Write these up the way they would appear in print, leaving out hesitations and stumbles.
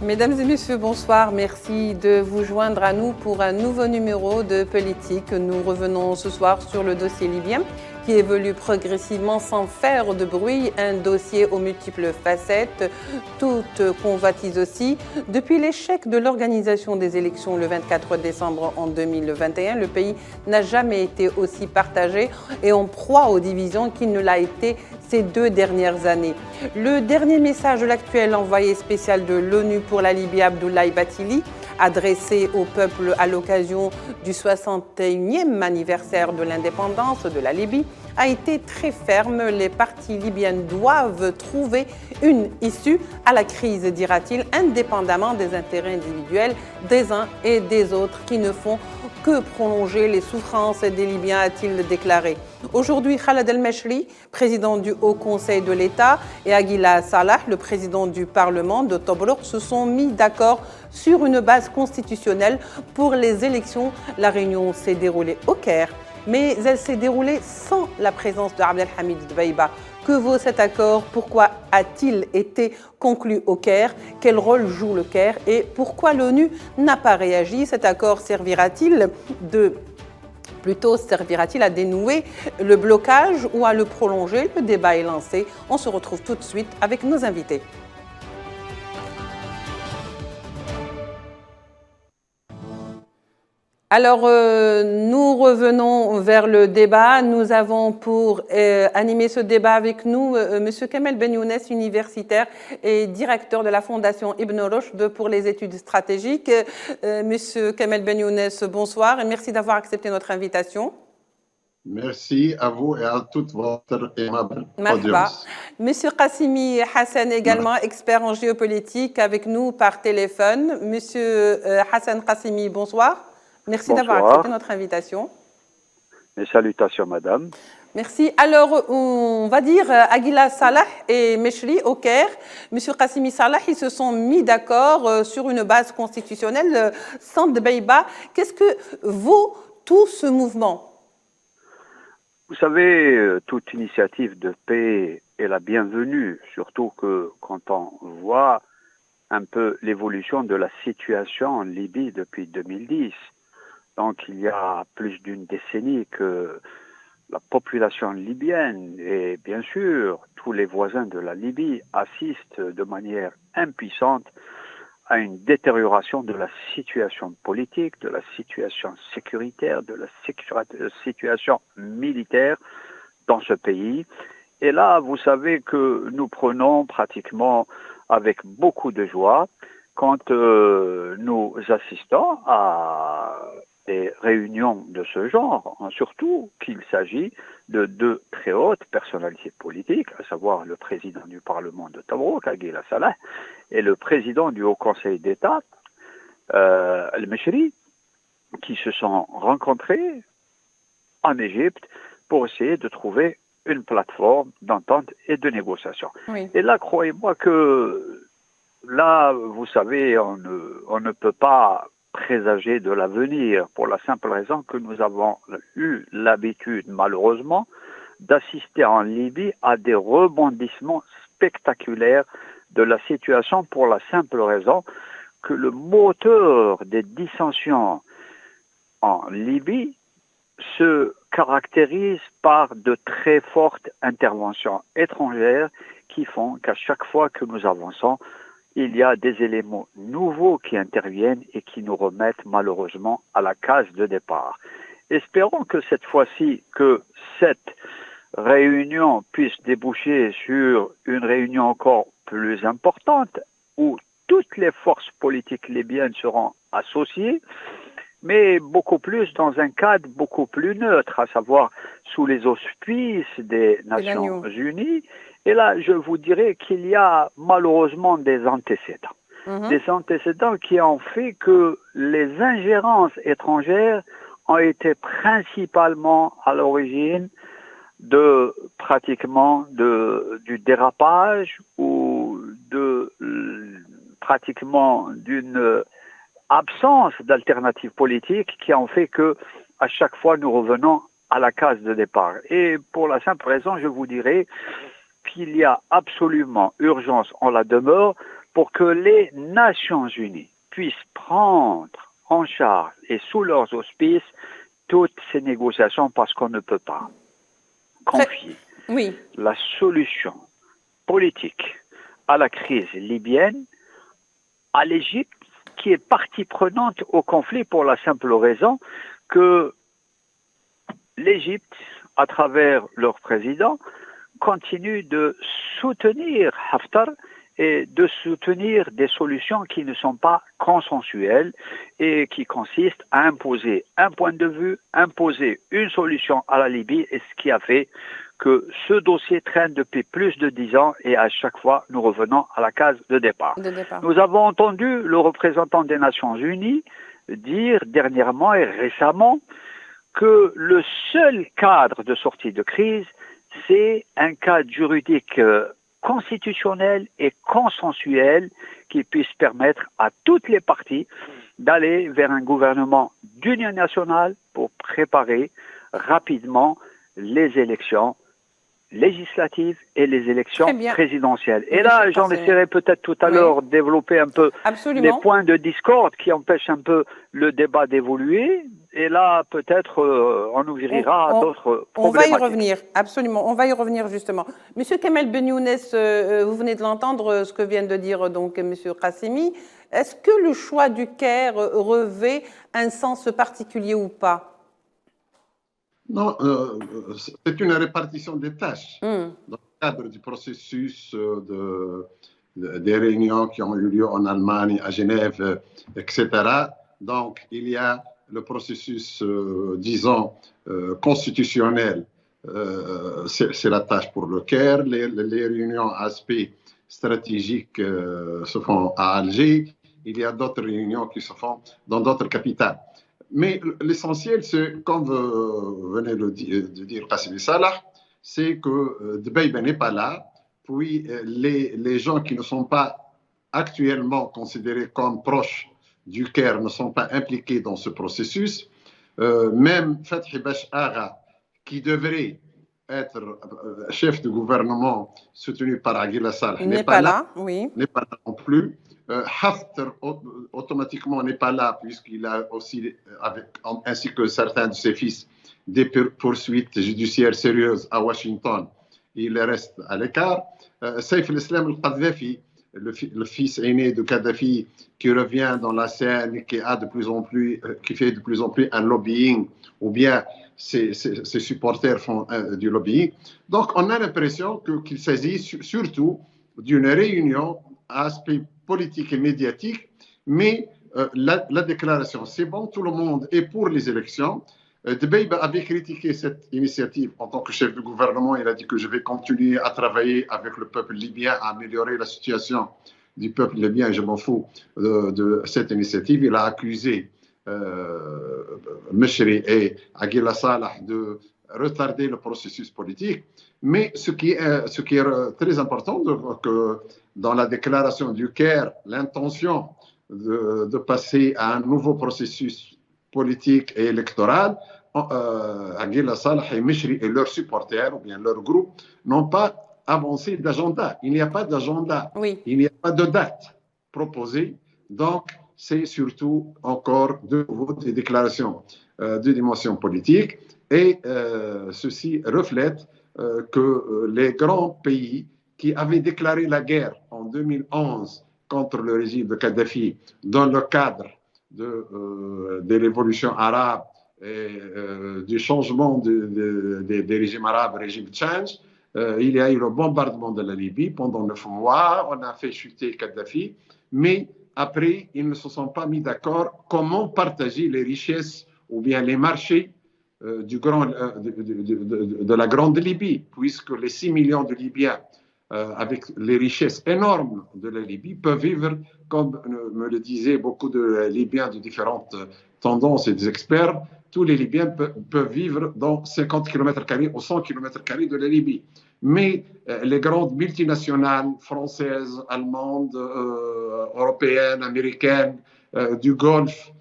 Mesdames et messieurs, bonsoir. Merci de vous joindre à nous pour un nouveau numéro de Politique. Nous revenons ce soir sur le dossier libyen qui évolue progressivement sans faire de bruit, un dossier aux multiples facettes, toutes convoitises aussi. Depuis l'échec de l'organisation des élections le 24 décembre en 2021, le pays n'a jamais été aussi partagé et en proie aux divisions qu'il ne l'a été ces 2 dernières années. Le dernier message de l'actuel envoyé spécial de l'ONU pour la Libye, Abdoulaye Bathily, adressé au peuple à l'occasion du 61e anniversaire de l'indépendance de la Libye, a été très ferme. Les partis libyens doivent trouver une issue à la crise, dira-t-il, indépendamment des intérêts individuels des uns et des autres qui ne font que prolonger les souffrances des Libyens, a-t-il déclaré. Aujourd'hui, Khaled El-Meshri, président du Haut Conseil de l'État, et Aguila Salah, le président du Parlement de Tobrouk, se sont mis d'accord sur une base constitutionnelle pour les élections. La réunion s'est déroulée au Caire, mais elle s'est déroulée sans la présence de Abdelhamid Dbeïba. Que vaut cet accord? Pourquoi a-t-il été conclu au Caire? Quel rôle joue le Caire? Et pourquoi l'ONU n'a pas réagi? Cet accord servira-t-il à dénouer le blocage ou à le prolonger? Le débat est lancé. On se retrouve tout de suite avec nos invités. Alors, nous revenons vers le débat. Nous avons pour animer ce débat avec nous M. Kamel Benyounès, universitaire et directeur de la Fondation Ibn Rushd pour les études stratégiques. M. Kamel Benyounès, bonsoir et merci d'avoir accepté notre invitation. Merci à vous et à toute votre aimable audience. Monsieur Qassimi Hassan, également expert en géopolitique, avec nous par téléphone. Monsieur Hassan Qassimi, bonsoir. Merci d'avoir accepté notre invitation. Mes salutations, madame. Merci. Alors, on va dire Aguila Salah et Meshri au Caire. Monsieur Qassimi Salah, ils se sont mis d'accord sur une base constitutionnelle sans Dbeïba. Qu'est-ce que vaut tout ce mouvement? Vous savez, toute initiative de paix est la bienvenue, surtout que quand on voit un peu l'évolution de la situation en Libye depuis 2010. Donc, il y a plus d'une décennie que la population libyenne et bien sûr tous les voisins de la Libye assistent de manière impuissante à une détérioration de la situation politique, de la situation sécuritaire, de la situation militaire dans ce pays. Et là, vous savez que nous prenons pratiquement avec beaucoup de joie quand nous assistons à des réunions de ce genre, surtout qu'il s'agit de 2 très hautes personnalités politiques, à savoir le président du Parlement de Tobrouk, Aguila Salah, et le président du Haut Conseil d'État, El-Meshri, qui se sont rencontrés en Égypte pour essayer de trouver une plateforme d'entente et de négociation. Oui. Et là, croyez-moi que là, vous savez, on ne peut pas présager de l'avenir pour la simple raison que nous avons eu l'habitude, malheureusement, d'assister en Libye à des rebondissements spectaculaires de la situation pour la simple raison que le moteur des dissensions en Libye se caractérise par de très fortes interventions étrangères qui font qu'à chaque fois que nous avançons, il y a des éléments nouveaux qui interviennent et qui nous remettent malheureusement à la case de départ. Espérons que cette fois-ci, que cette réunion puisse déboucher sur une réunion encore plus importante où toutes les forces politiques libyennes seront associées, mais beaucoup plus dans un cadre beaucoup plus neutre, à savoir sous les auspices des Nations Unies. Et là, je vous dirais qu'il y a malheureusement des antécédents. Des antécédents qui ont fait que les ingérences étrangères ont été principalement à l'origine de pratiquement du dérapage ou de pratiquement d'une absence d'alternatives politiques qui ont fait que à chaque fois nous revenons à la case de départ. Et pour la simple raison, je vous dirais qu'il y a absolument urgence en la demeure pour que les Nations Unies puissent prendre en charge et sous leurs auspices toutes ces négociations, parce qu'on ne peut pas confier la solution politique à la crise libyenne à l'Égypte, qui est partie prenante au conflit, pour la simple raison que l'Égypte, à travers leur président, continue de soutenir Haftar et de soutenir des solutions qui ne sont pas consensuelles et qui consistent à imposer un point de vue, imposer une solution à la Libye, et ce qui a fait que ce dossier traîne depuis plus de 10 ans et à chaque fois nous revenons à la case de départ. Nous avons entendu le représentant des Nations Unies dire dernièrement et récemment que le seul cadre de sortie de crise, c'est un cadre juridique constitutionnel et consensuel qui puisse permettre à toutes les parties d'aller vers un gouvernement d'union nationale pour préparer rapidement les élections législatives et les élections présidentielles. Et là, j'en essaierai peut-être tout à l'heure développer un peu les points de discorde qui empêchent un peu le débat d'évoluer. Et là, peut-être, on ouvrira d'autres problématiques. On va y revenir, absolument. On va y revenir, justement. Monsieur Kamel Benyounès, vous venez de l'entendre, ce que vient de dire donc Monsieur Qassemi. Est-ce que le choix du Caire revêt un sens particulier ou pas? Non, c'est une répartition des tâches. Dans le cadre du processus des réunions qui ont eu lieu en Allemagne, à Genève, etc. Donc, il y a le processus, disons, constitutionnel. C'est la tâche pour le Caire. Les réunions aspects stratégiques se font à Alger. Il y a d'autres réunions qui se font dans d'autres capitales. Mais l'essentiel, c'est, comme venez de dire Qassemi Salah, c'est que Dbeibeh n'est pas là, puis les gens qui ne sont pas actuellement considérés comme proches du Caire ne sont pas impliqués dans ce processus. Même Fathi Bash Agha, qui devrait être chef de gouvernement soutenu par Aguila Saleh, n'est pas là, n'est pas là non plus. Haftar automatiquement n'est pas là puisqu'il a aussi, ainsi que certains de ses fils, des poursuites judiciaires sérieuses à Washington. Il reste à l'écart. Saif al-Islam al-Qaddafi, le fils aîné de Kadhafi, qui revient dans la scène, qui fait de plus en plus un lobbying, ou bien ses supporters font du lobbying. Donc on a l'impression qu'il s'agit surtout d'une réunion à aspect politique et médiatique, mais la déclaration, c'est bon, tout le monde est pour les élections. Dbeibeh avait critiqué cette initiative en tant que chef de gouvernement. Il a dit que je vais continuer à travailler avec le peuple libyen, à améliorer la situation du peuple libyen, et je m'en fous de cette initiative. Il a accusé Mechri et Aguila Saleh de retarder le processus politique. Mais ce qui est très important, que dans la déclaration du Caire, l'intention de passer à un nouveau processus politique et électoral, Aguila Saleh et Mechri et leurs supporters, ou bien leur groupe, n'ont pas avancé d'agenda. Il n'y a pas d'agenda, il n'y a pas de date proposée. Donc, c'est surtout encore de nouveau des déclarations de dimension politique. Et ceci reflète que les grands pays qui avaient déclaré la guerre en 2011 contre le régime de Kadhafi dans le cadre des révolutions arabes et du changement des régimes arabes, régime change, il y a eu le bombardement de la Libye pendant 9 mois, on a fait chuter Kadhafi, mais après, ils ne se sont pas mis d'accord comment partager les richesses ou bien les marchés de la grande Libye, puisque les 6 millions de Libyens, avec les richesses énormes de la Libye, peuvent vivre, comme me le disaient beaucoup de Libyens de différentes tendances et des experts, tous les Libyens peuvent vivre dans 50 km² ou 100 km² de la Libye. Mais les grandes multinationales françaises, allemandes, européennes, américaines, du Golfe,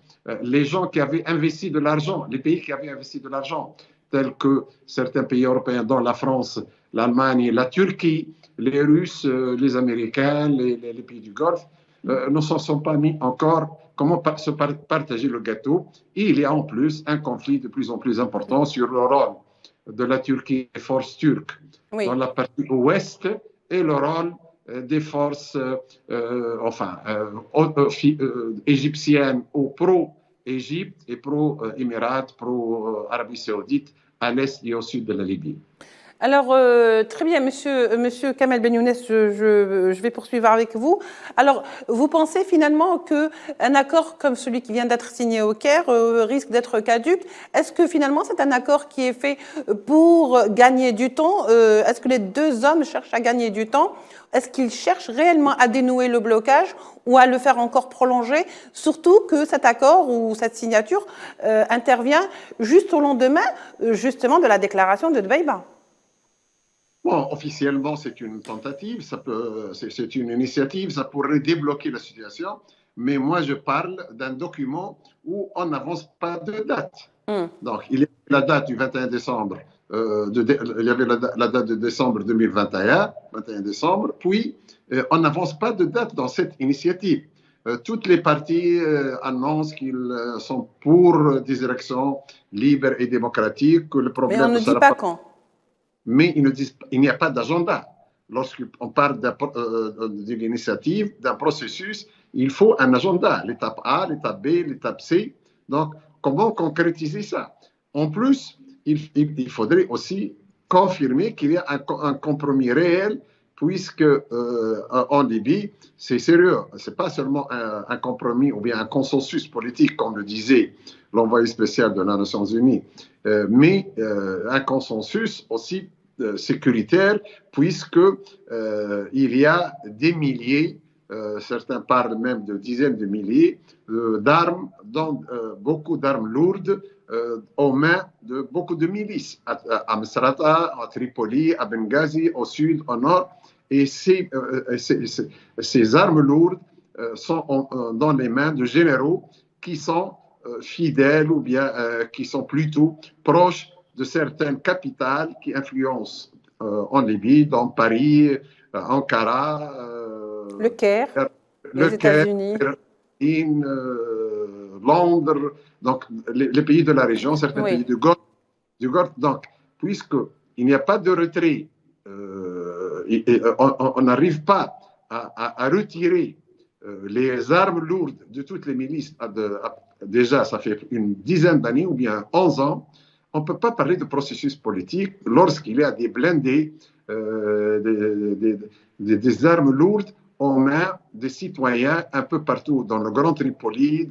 les gens qui avaient investi de l'argent, les pays qui avaient investi de l'argent tels que certains pays européens, dont la France, l'Allemagne, la Turquie, les Russes, les Américains, les pays du Golfe, ne s'en sont pas mis encore. Comment se partager le gâteau? Et il y a en plus un conflit de plus en plus important sur le rôle de la Turquie, des forces turques dans la partie ouest, et le rôle des forces égyptiennes ou pro-Égypte et pro-Émirats, pro-Arabie Saoudite à l'est et au sud de la Libye. Alors, très bien, monsieur Kamel Ben Younes, je vais poursuivre avec vous. Alors, vous pensez finalement qu'un accord comme celui qui vient d'être signé au Caire risque d'être caduc? Est-ce que finalement c'est un accord qui est fait pour gagner du temps? Est-ce que les deux hommes cherchent à gagner du temps? Est-ce qu'ils cherchent réellement à dénouer le blocage ou à le faire encore prolonger? Surtout que cet accord ou cette signature intervient juste au lendemain, justement, de la déclaration de Dbeibah. Bon, officiellement, c'est une tentative, c'est une initiative, ça pourrait débloquer la situation, mais moi, je parle d'un document où on n'avance pas de date. Donc, il y a la date du 21 décembre, il y avait la date de décembre 2021, 21 décembre, puis on n'avance pas de date dans cette initiative. Toutes les parties annoncent qu'ils sont pour des élections libres et démocratiques, que le problème mais on ne dit pas quand. Mais ils ne disent, il n'y a pas d'agenda. Lorsqu'on parle d'une initiative, d'un processus, il faut un agenda. L'étape A, l'étape B, l'étape C. Donc, comment concrétiser ça? En plus, il faudrait aussi confirmer qu'il y a un compromis réel, puisque en Libye, c'est sérieux. Ce n'est pas seulement un compromis ou bien un consensus politique, comme le disait l'envoyé spécial de les Nations Unies, mais un consensus aussi sécuritaire, puisque il y a des milliers, certains parlent même de dizaines de milliers d'armes, dont beaucoup d'armes lourdes aux mains de beaucoup de milices, à Misrata, à Tripoli, à Benghazi, au sud, au nord. Et ces armes lourdes sont dans les mains de généraux qui sont fidèles ou bien qui sont plutôt proches de certaines capitales qui influencent en Libye, dans Paris, Ankara, le Caire, les États-Unis, Londres, donc les pays de la région, certains pays du Golfe. Donc, puisqu'il n'y a pas de retrait, on n'arrive pas à retirer les armes lourdes de toutes les milices, déjà ça fait une dizaine d'années ou bien 11 ans, on ne peut pas parler de processus politique lorsqu'il y a des blindés, des armes lourdes aux mains des citoyens un peu partout, dans le Grand Tripoli,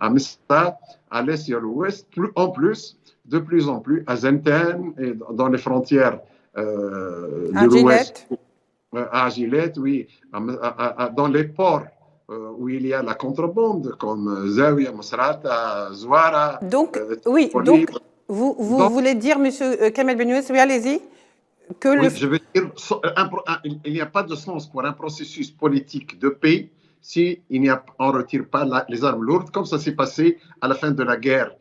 à Misrata, à l'est et à l'ouest, en plus, de plus en plus, à Zenten et dans les frontières de l'ouest. À Gilette, oui, dans les ports où il y a la contrebande, comme Zawiya, Misrata, Zouara. Donc, donc vous voulez dire, monsieur Kamel Ben Younes, oui, allez-y. Je veux dire, il n'y a pas de sens pour un processus politique de paix si on ne retire pas les armes lourdes, comme ça s'est passé à la fin de la guerre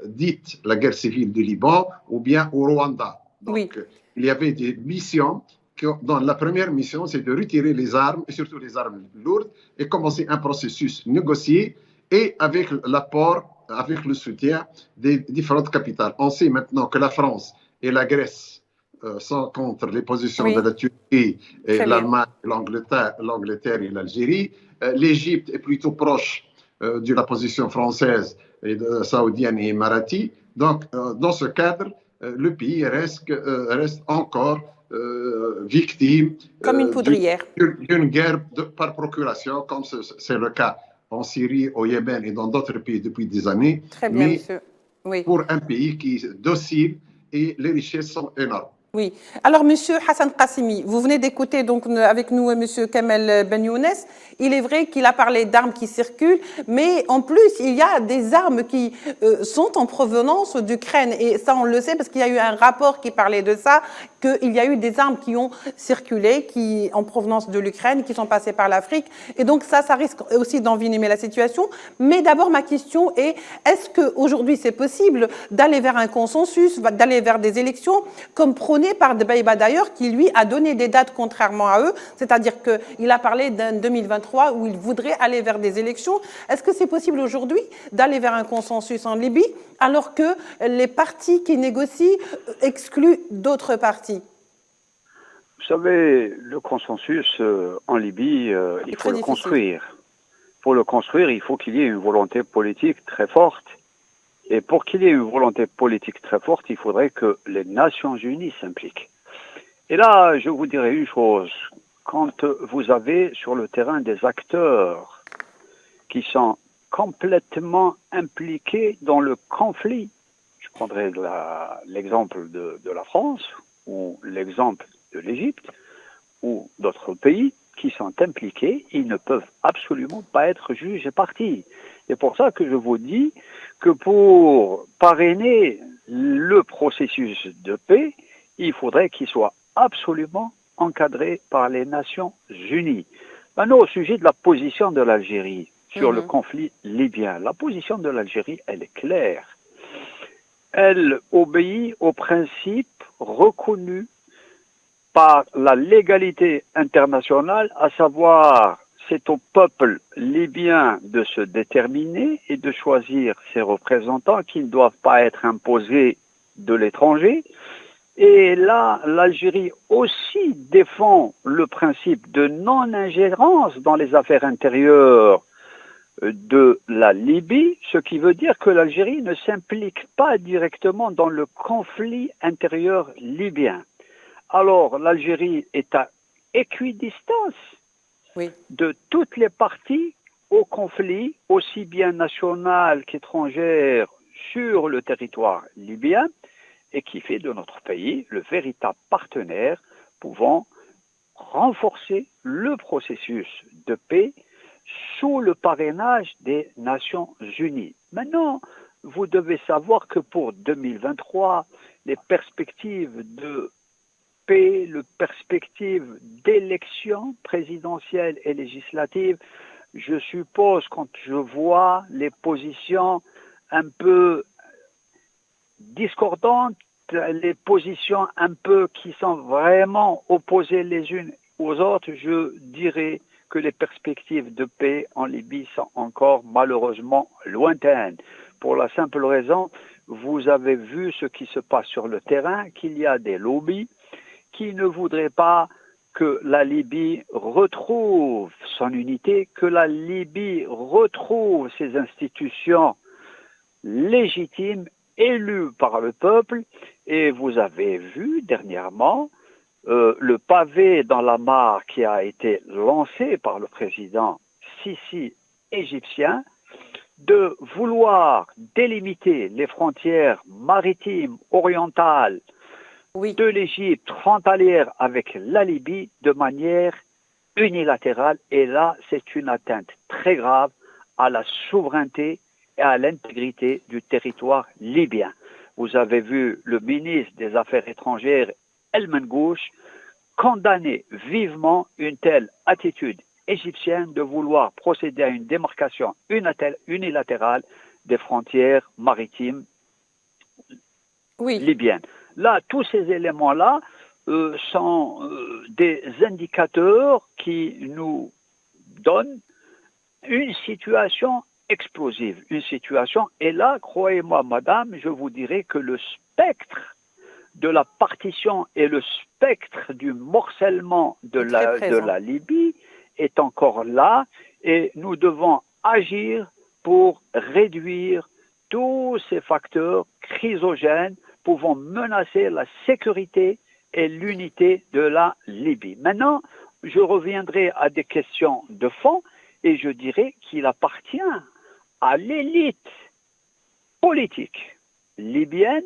dite la guerre civile du Liban ou bien au Rwanda. Donc, il y avait des missions. Dans la première mission, c'est de retirer les armes, et surtout les armes lourdes, et commencer un processus négocié, et avec l'apport, avec le soutien des différentes capitales. On sait maintenant que la France et la Grèce sont contre les positions de la Turquie, et l'Allemagne, l'Angleterre et l'Algérie. L'Égypte est plutôt proche de la position française, et saoudienne et émiratie. Donc, dans ce cadre, le pays reste encore victime comme une poudrière d'une guerre par procuration, comme c'est le cas en Syrie, au Yémen et dans d'autres pays depuis des années. Très bien, mais monsieur. Oui. Pour un pays qui est docile et les richesses sont énormes. Oui. Alors, monsieur Hassan Qassimi, vous venez d'écouter donc avec nous monsieur Kamel Ben Younes. Il est vrai qu'il a parlé d'armes qui circulent, mais en plus, il y a des armes qui sont en provenance d'Ukraine. Et ça, on le sait parce qu'il y a eu un rapport qui parlait de ça, qu'il y a eu des armes qui ont circulé, en provenance de l'Ukraine, qui sont passées par l'Afrique. Et donc ça risque aussi d'envenimer la situation. Mais d'abord, ma question est, est-ce qu'aujourd'hui c'est possible d'aller vers un consensus, d'aller vers des élections, comme prôné par Dbeibeh d'ailleurs, qui lui a donné des dates contrairement à eux, c'est-à-dire qu'il a parlé d'un 2023 où il voudrait aller vers des élections. Est-ce que c'est possible aujourd'hui d'aller vers un consensus en Libye, alors que les partis qui négocient excluent d'autres partis? Vous savez, le consensus en Libye, il faut le construire. Pour le construire, il faut qu'il y ait une volonté politique très forte. Et pour qu'il y ait une volonté politique très forte, il faudrait que les Nations Unies s'impliquent. Et là, je vous dirais une chose. Quand vous avez sur le terrain des acteurs qui sont complètement impliqués dans le conflit, je prendrai l'exemple de la France ou l'exemple de l'Égypte ou d'autres pays qui sont impliqués, ils ne peuvent absolument pas être juges et partis. C'est pour ça que je vous dis que pour parrainer le processus de paix, il faudrait qu'il soit absolument encadré par les Nations Unies. Maintenant, au sujet de la position de l'Algérie sur le conflit libyen, la position de l'Algérie, elle est claire. Elle obéit aux principes reconnus par la légalité internationale, à savoir, c'est au peuple libyen de se déterminer et de choisir ses représentants qui ne doivent pas être imposés de l'étranger. Et là, l'Algérie aussi défend le principe de non-ingérence dans les affaires intérieures de la Libye, ce qui veut dire que l'Algérie ne s'implique pas directement dans le conflit intérieur libyen. Alors, l'Algérie est à équidistance de toutes les parties au conflit, aussi bien national qu'étrangère, sur le territoire libyen, et qui fait de notre pays le véritable partenaire pouvant renforcer le processus de paix sous le parrainage des Nations Unies. Maintenant, vous devez savoir que pour 2023, les perspectives de paix, les perspectives d'élections présidentielles et législatives, je suppose, quand je vois les positions un peu discordantes, les positions un peu qui sont vraiment opposées les unes aux autres, je dirais que les perspectives de paix en Libye sont encore malheureusement lointaines. Pour la simple raison, vous avez vu ce qui se passe sur le terrain, qu'il y a des lobbies qui ne voudraient pas que la Libye retrouve son unité, que la Libye retrouve ses institutions légitimes, élues par le peuple. Et vous avez vu dernièrement le pavé dans la mare qui a été lancé par le président Sisi égyptien de vouloir délimiter les frontières maritimes orientales de l'Égypte frontalière avec la Libye de manière unilatérale. Et là, c'est une atteinte très grave à la souveraineté et à l'intégrité du territoire libyen. Vous avez vu le ministre des Affaires étrangères, El Mengouche, condamner vivement une telle attitude égyptienne de vouloir procéder à une démarcation unilatérale des frontières maritimes libyennes. Là, tous ces éléments-là sont des indicateurs qui nous donnent une situation explosive, une situation. Et là, croyez-moi, madame, je vous dirais que le spectre de la partition et le spectre du morcellement de la Libye est encore là, et nous devons agir pour réduire tous ces facteurs chrysogènes pouvant menacer la sécurité et l'unité de la Libye. Maintenant, je reviendrai à des questions de fond et je dirais qu'il appartient à l'élite politique libyenne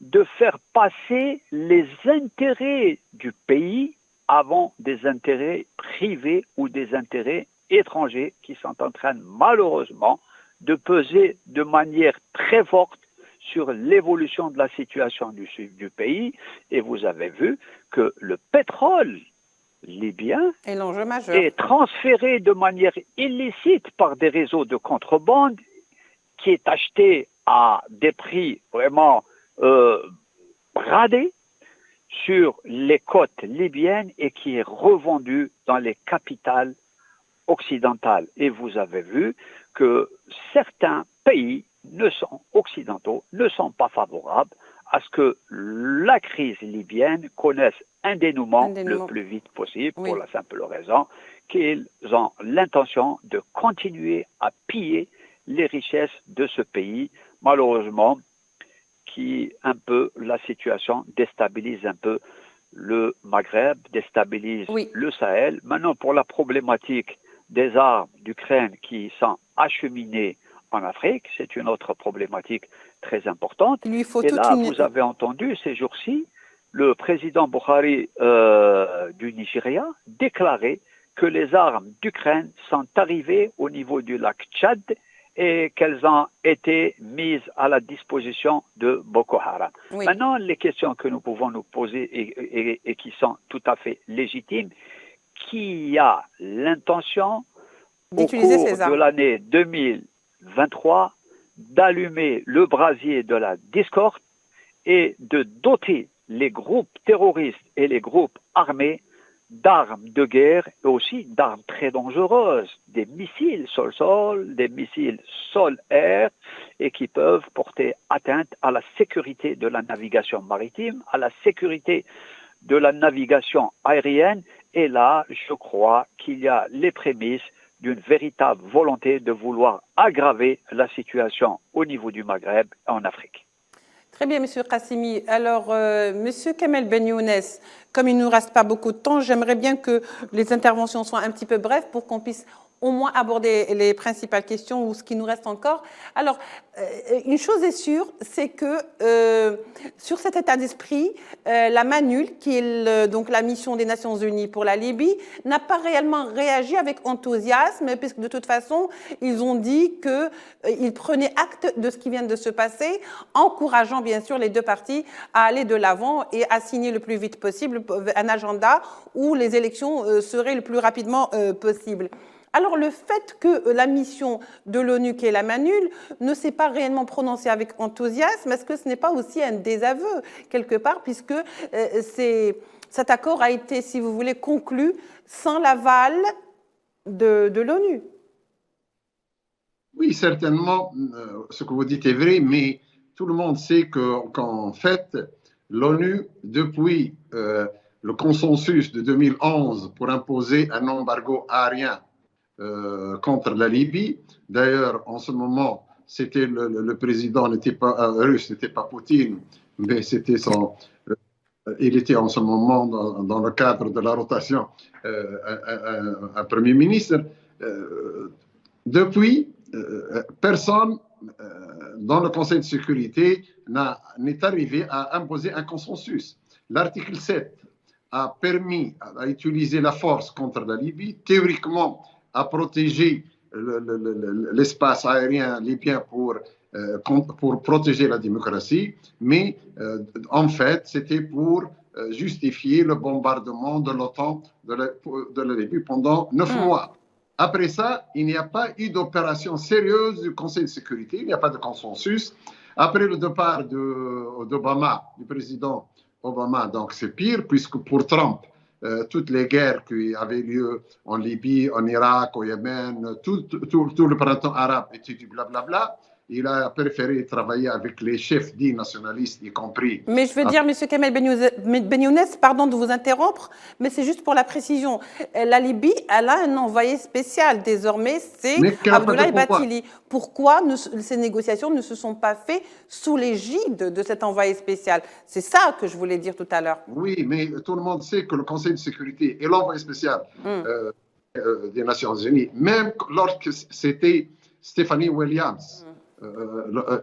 de faire passer les intérêts du pays avant des intérêts privés ou des intérêts étrangers qui sont en train malheureusement de peser de manière très forte sur l'évolution de la situation du sud du pays et vous avez vu que le pétrole libyen est l'enjeu majeur. Est transféré de manière illicite par des réseaux de contrebande qui est acheté à des prix vraiment bradés sur les côtes libyennes et qui est revendu dans les capitales occidentales. Et vous avez vu que certains pays occidentaux ne sont pas favorables à ce que la crise libyenne connaisse un dénouement le plus vite possible, pour la simple raison qu'ils ont l'intention de continuer à piller les richesses de ce pays, malheureusement, qui un peu, la situation déstabilise un peu le Maghreb, déstabilise le Sahel. Maintenant, pour la problématique des armes d'Ukraine qui sont acheminées en Afrique, c'est une autre problématique très importante. Et là, vous avez entendu ces jours-ci, le président Buhari du Nigeria déclarer que les armes d'Ukraine sont arrivées au niveau du lac Tchad et qu'elles ont été mises à la disposition de Boko Haram. Maintenant, les questions que nous pouvons nous poser et qui sont tout à fait légitimes, qui a l'intention au cours de l'année 2023 d'allumer le brasier de la discorde et de doter les groupes terroristes et les groupes armés d'armes de guerre et aussi d'armes très dangereuses, des missiles sol-sol, des missiles sol-air et qui peuvent porter atteinte à la sécurité de la navigation maritime, à la sécurité de la navigation aérienne. Et là, je crois qu'il y a les prémices d'une véritable volonté de vouloir aggraver la situation au niveau du Maghreb et en Afrique. Très bien, Monsieur Qassimi. Alors, Monsieur Kamel Ben Younes, comme il ne nous reste pas beaucoup de temps, j'aimerais bien que les interventions soient un petit peu brèves pour qu'on puisse au moins aborder les principales questions ou ce qui nous reste encore. Alors, une chose est sûre, c'est que sur cet état d'esprit, la MANUL, qui est donc la mission des Nations Unies pour la Libye, n'a pas réellement réagi avec enthousiasme, puisque de toute façon, ils ont dit qu'ils prenaient acte de ce qui vient de se passer, encourageant bien sûr les deux parties à aller de l'avant et à signer le plus vite possible un agenda où les élections seraient le plus rapidement possible. Alors, le fait que la mission de l'ONU, qui est la MANUL, ne s'est pas réellement prononcée avec enthousiasme, est-ce que ce n'est pas aussi un désaveu, quelque part, puisque cet accord a été, si vous voulez, conclu sans l'aval de l'ONU? Oui, certainement, ce que vous dites est vrai, mais tout le monde sait qu'en fait, l'ONU, depuis le consensus de 2011 pour imposer un embargo aérien contre la Libye. D'ailleurs, en ce moment, c'était le président n'était pas russe, n'était pas Poutine, mais c'était il était en ce moment dans le cadre de la rotation un premier ministre. Depuis, personne dans le Conseil de sécurité n'est arrivé à imposer un consensus. L'article 7 a permis à utiliser la force contre la Libye, théoriquement à protéger l'espace aérien libyen pour protéger la démocratie, mais en fait, c'était pour justifier le bombardement de l'OTAN de la Libye pendant 9 mois. Après ça, il n'y a pas eu d'opération sérieuse du Conseil de sécurité, il n'y a pas de consensus. Après le départ d'Obama, du président Obama, donc c'est pire, puisque pour Trump, toutes les guerres qui avaient lieu en Libye, en Irak, au Yémen, tout le printemps arabe était du blablabla. Il a préféré travailler avec les chefs dits nationalistes, y compris. Mais je veux dire, M. Kamel Ben Younes, pardon de vous interrompre, mais c'est juste pour la précision. La Libye, elle a un envoyé spécial désormais, c'est Abdoulaye Bathily. Pourquoi ces négociations ne se sont pas faites sous l'égide de cet envoyé spécial? C'est ça que je voulais dire tout à l'heure. Oui, mais tout le monde sait que le Conseil de sécurité et l'envoyé spécial des Nations Unies, même lorsque c'était Stephanie Williams,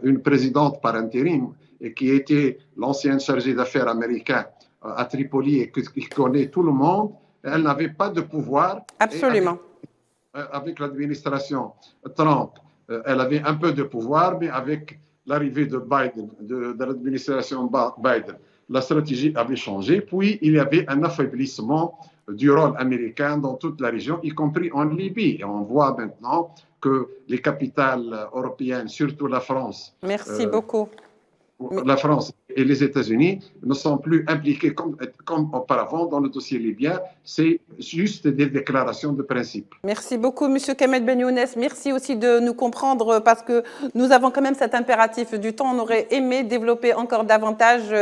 une présidente par intérim et qui était l'ancienne chargée d'affaires américaine à Tripoli et qui connaît tout le monde, elle n'avait pas de pouvoir. Absolument. Avec l'administration Trump, elle avait un peu de pouvoir, mais avec l'arrivée de Biden, de l'administration Biden, la stratégie avait changé, puis il y avait un affaiblissement du rôle américain dans toute la région, y compris en Libye. Et on voit maintenant que les capitales européennes, surtout la France, merci beaucoup. La France et les États-Unis ne sont plus impliqués comme auparavant dans le dossier libyen. C'est juste des déclarations de principe. Merci beaucoup, M. Kamel Ben Younes. Merci aussi de nous comprendre parce que nous avons quand même cet impératif du temps. On aurait aimé développer encore davantage.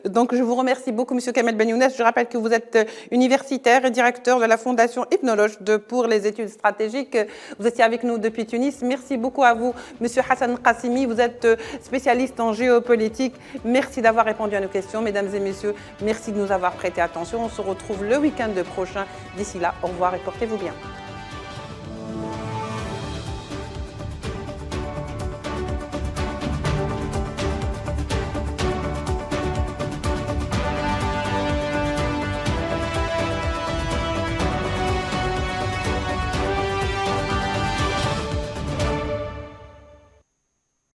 Donc, je vous remercie beaucoup, M. Kamel Ben Younes. Je rappelle que vous êtes universitaire et directeur de la Fondation Ethnologue pour les études stratégiques. Vous étiez avec nous depuis Tunis. Merci beaucoup à vous, M. Hassan Qassimi. Vous êtes spécialiste en géopolitique. Merci d'avoir répondu à nos questions, mesdames et messieurs. Merci de nous avoir prêté attention. On se retrouve le week-end prochain. D'ici là, au revoir et portez-vous bien.